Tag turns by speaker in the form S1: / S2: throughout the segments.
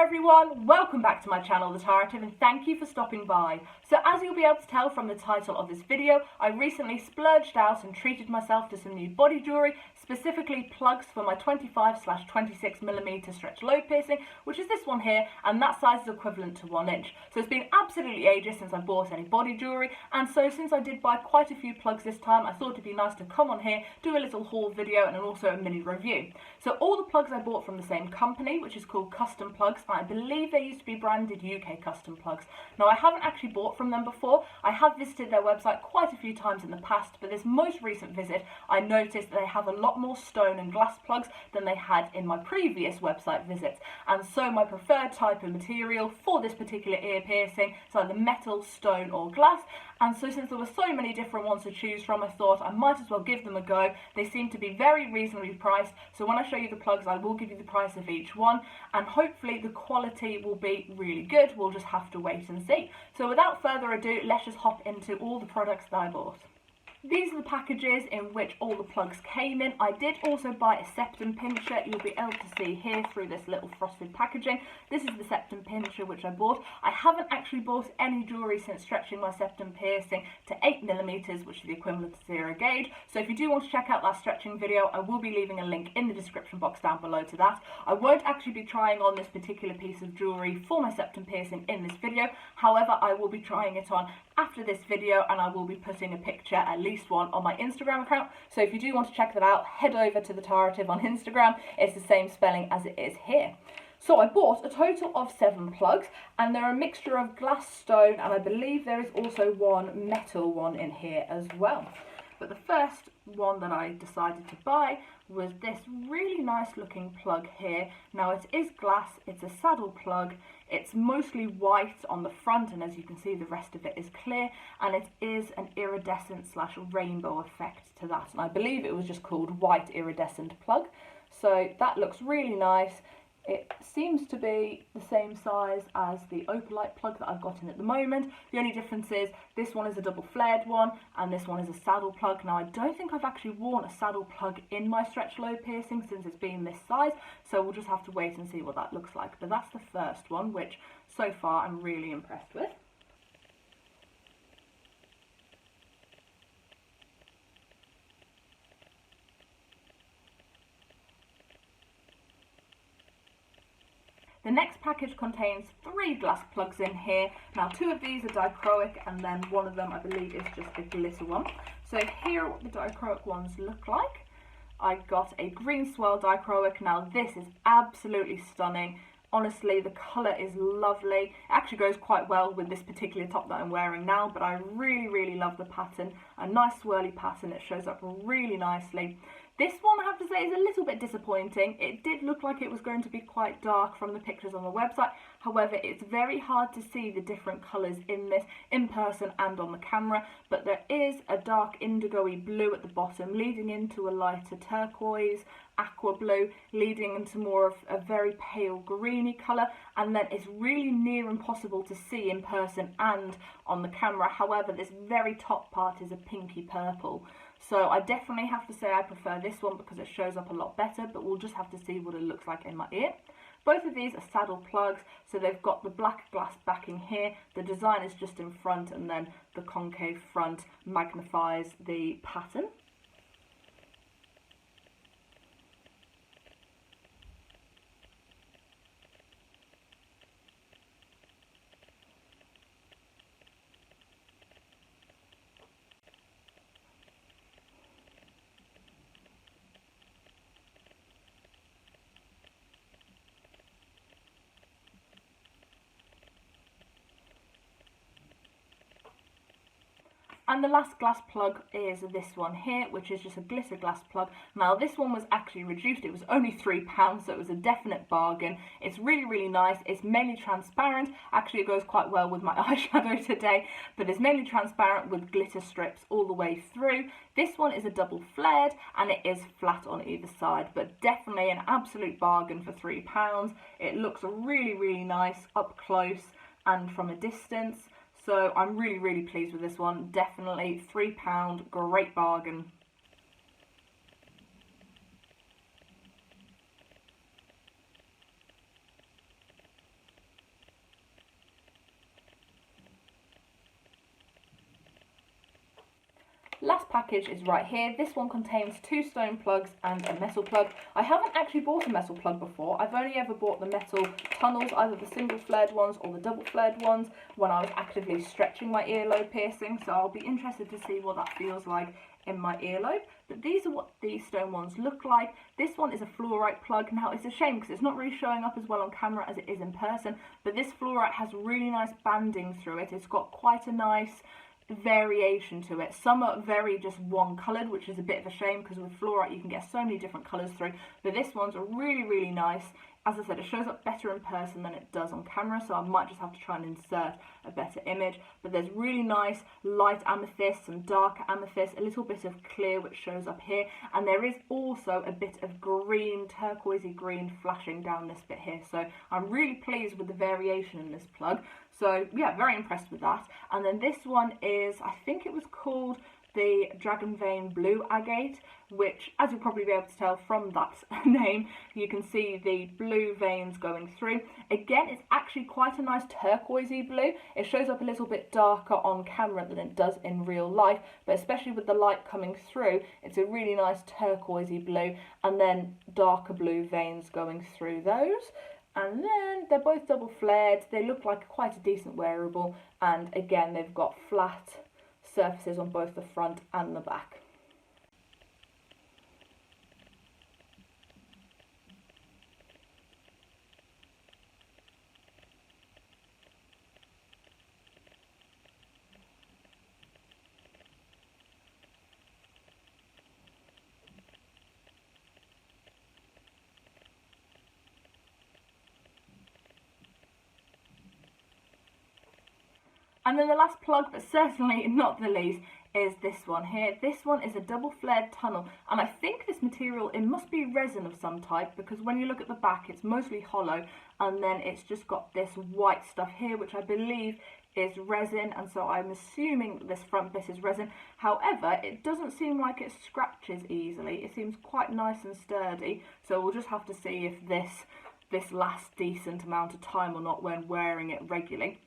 S1: everyone, welcome back to my channel TheTarative, and thank you for stopping by. So as you'll be able to tell from the title of this video, I recently splurged out and treated myself to some new body jewellery, specifically plugs for my 25/26mm stretch lobe piercing, which is this one here, and that size is equivalent to 1 inch. So it's been absolutely ages since I bought any body jewellery, and so since I did buy quite a few plugs this time, I thought it'd be nice to come on here, do a little haul video and also a mini review. So all the plugs I bought from the same company, which is called Custom Plugs. I believe they used to be branded UK Custom Plugs. Now, I haven't actually bought from them before. I have visited their website quite a few times in the past, but this most recent visit, I noticed that they have a lot more stone and glass plugs than they had in my previous website visits. And so my preferred type of material for this particular ear piercing is either metal, stone or glass. And so since there were so many different ones to choose from, I thought I might as well give them a go. They seem to be very reasonably priced, so when I show you the plugs, I will give you the price of each one, and hopefully the quality will be really good. We'll just have to wait and see. So without further ado, let's just hop into all the products that I bought. These are the packages in which all the plugs came in. I did also buy a septum pincher. You'll be able to see here through this little frosted packaging. This is the septum pincher which I bought. I haven't actually bought any jewellery since stretching my septum piercing to 8mm, which is the equivalent to 0 gauge. So if you do want to check out that stretching video, I will be leaving a link in the description box down below to that. I won't actually be trying on this particular piece of jewellery for my septum piercing in this video. However, I will be trying it on after this video, and I will be putting a picture, at least one, on my Instagram account. So if you do want to check that out, head over to TheTarative on Instagram. It's the same spelling as it is here. So I bought a total of 7 plugs, and they're a mixture of glass, stone, and I believe there is also one metal one in here as well. But the first one that I decided to buy was this really nice looking plug here. Now it is glass, it's a saddle plug, it's mostly white on the front, and as you can see the rest of it is clear, and it is an iridescent / rainbow effect to that, and I believe it was just called white iridescent plug. So that looks really nice. It seems to be the same size as the opalite plug that I've got in at the moment. The only difference is this one is a double flared one and this one is a saddle plug. Now I don't think I've actually worn a saddle plug in my stretch lobe piercing since it's been this size, so we'll just have to wait and see what that looks like. But that's the first one, which so far I'm really impressed with. The next package contains 3 glass plugs in here. Now 2 of these are dichroic, and then one of them I believe is just a glitter one. So here are what the dichroic ones look like. I got a green swirl dichroic. Now this is absolutely stunning. Honestly, the colour is lovely. It actually goes quite well with this particular top that I'm wearing now, but I really love the pattern. A nice swirly pattern, it shows up really nicely. This one, I have to say, is a little bit disappointing. It did look like it was going to be quite dark from the pictures on the website. However, it's very hard to see the different colours in this in person and on the camera. But there is a dark indigo-y blue at the bottom, leading into a lighter turquoise, aqua blue, leading into more of a very pale greeny colour. And then it's really near impossible to see in person and on the camera. However, this very top part is a pinky purple. So I definitely have to say I prefer this one because it shows up a lot better, but we'll just have to see what it looks like in my ear. Both of these are saddle plugs, so they've got the black glass backing here. The design is just in front, and then the concave front magnifies the pattern. And the last glass plug is this one here, which is just a glitter glass plug. Now this one was actually reduced, it was only £3, so it was a definite bargain. It's really nice. It's mainly transparent. Actually, it goes quite well with my eyeshadow today, but it's mainly transparent with glitter strips all the way through. This one is a double flared and it is flat on either side, but definitely an absolute bargain for £3. It looks really nice up close and from a distance. So I'm really pleased with this one. Definitely £3, great bargain. last package is right here. This one contains 2 stone plugs and a metal plug. I haven't actually bought a metal plug before. I've only ever bought the metal tunnels, either the single flared ones or the double flared ones, when I was actively stretching my earlobe piercing, so I'll be interested to see what that feels like in my earlobe. But these are what these stone ones look like. This one is a fluorite plug. Now it's a shame because it's not really showing up as well on camera as it is in person, but this fluorite has really nice banding through it. It's got quite a nice variation to it. Some are very just one coloured, which is a bit of a shame because with fluorite you can get so many different colours through, but this one's really nice. As I said, it shows up better in person than it does on camera, so I might just have to try and insert a better image. But there's really nice light amethyst, some dark amethyst, a little bit of clear which shows up here, and there is also a bit of green, turquoisey green flashing down this bit here. So I'm really pleased with the variation in this plug. So yeah, very impressed with that. And then this one is, I think it was called the Dragon Vein Blue Agate, which, as you'll probably be able to tell from that name, you can see the blue veins going through. Again, it's actually quite a nice turquoisey blue. It shows up a little bit darker on camera than it does in real life, but especially with the light coming through, it's a really nice turquoisey blue, and then darker blue veins going through those. And then they're both double flared. They look like quite a decent wearable, and again, they've got flat surfaces on both the front and the back. And then the last plug, but certainly not the least, is this one here. This one is a double flared tunnel, and I think this material, it must be resin of some type, because when you look at the back it's mostly hollow, and then it's just got this white stuff here which I believe is resin, and so I'm assuming this front bit is resin. However, it doesn't seem like it scratches easily. It seems quite nice and sturdy, so we'll just have to see if this lasts decent amount of time or not when wearing it regularly.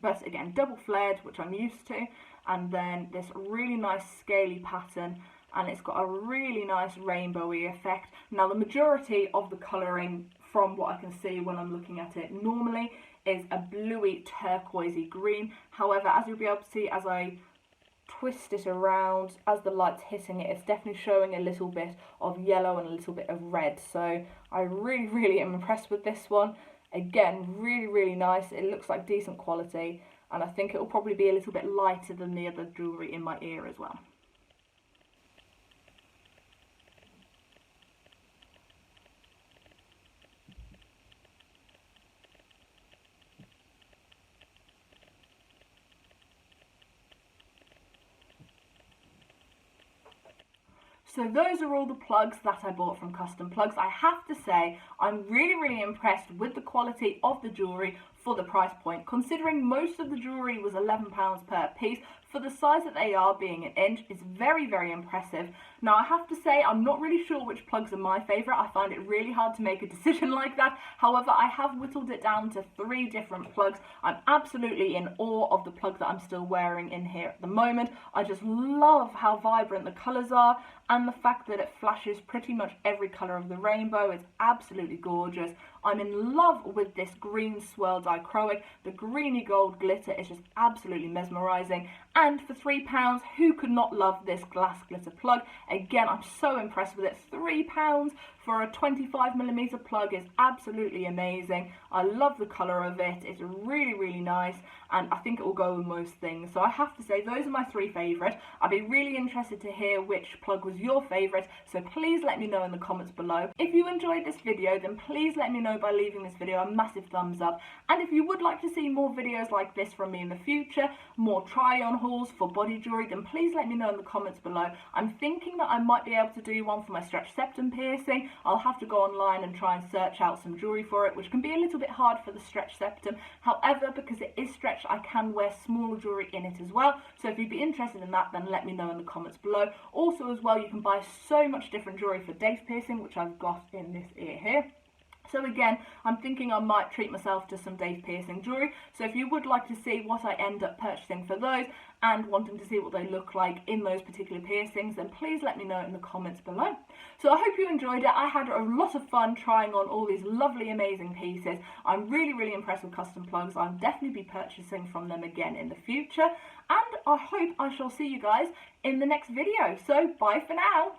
S1: But again, double flared, which I'm used to, and then this really nice scaly pattern, and it's got a really nice rainbowy effect. Now the majority of the colouring, from what I can see when I'm looking at it normally, is a bluey turquoisey green. However, as you'll be able to see as I twist it around, as the light's hitting it, it's definitely showing a little bit of yellow and a little bit of red. So I really am impressed with this one. Again, really nice. It looks like decent quality, and I think it will probably be a little bit lighter than the other jewellery in my ear as well. So those are all the plugs that I bought from Custom Plugs. I have to say, I'm really impressed with the quality of the jewellery for the price point. Considering most of the jewellery was £11 per piece, for the size that they are, being an inch, is very impressive. Now I have to say, I'm not really sure which plugs are my favourite. I find it really hard to make a decision like that. However, I have whittled it down to 3 different plugs. I'm absolutely in awe of the plug that I'm still wearing in here at the moment. I just love how vibrant the colours are, and the fact that it flashes pretty much every colour of the rainbow. It's absolutely gorgeous. I'm in love with this green swirl dichroic. The greeny gold glitter is just absolutely mesmerising. And for £3, who could not love this glass glitter plug? Again, I'm so impressed with it. £3 for a 25mm plug is absolutely amazing. I love the colour of it. It's really nice, and I think it will go with most things. So I have to say, those are my 3 favourite. I'd be really interested to hear which plug was your favourite, so please let me know in the comments below. If you enjoyed this video, then please let me know by leaving this video a massive thumbs up. And if you would like to see more videos like this from me in the future, more try-on hauls for body jewellery, then please let me know in the comments below. I'm thinking that I might be able to do one for my stretch septum piercing. I'll have to go online and try and search out some jewellery for it, which can be a little bit hard for the stretch septum. However, because it is stretched, I can wear smaller jewellery in it as well. So if you'd be interested in that, then let me know in the comments below. Also as well, you can buy so much different jewellery for date piercing, which I've got in this ear here. So again, I'm thinking I might treat myself to some Dave piercing jewellery. So if you would like to see what I end up purchasing for those and wanting to see what they look like in those particular piercings, then please let me know in the comments below. So I hope you enjoyed it. I had a lot of fun trying on all these lovely, amazing pieces. I'm really impressed with Custom Plugs. I'll definitely be purchasing from them again in the future. And I hope I shall see you guys in the next video. So bye for now.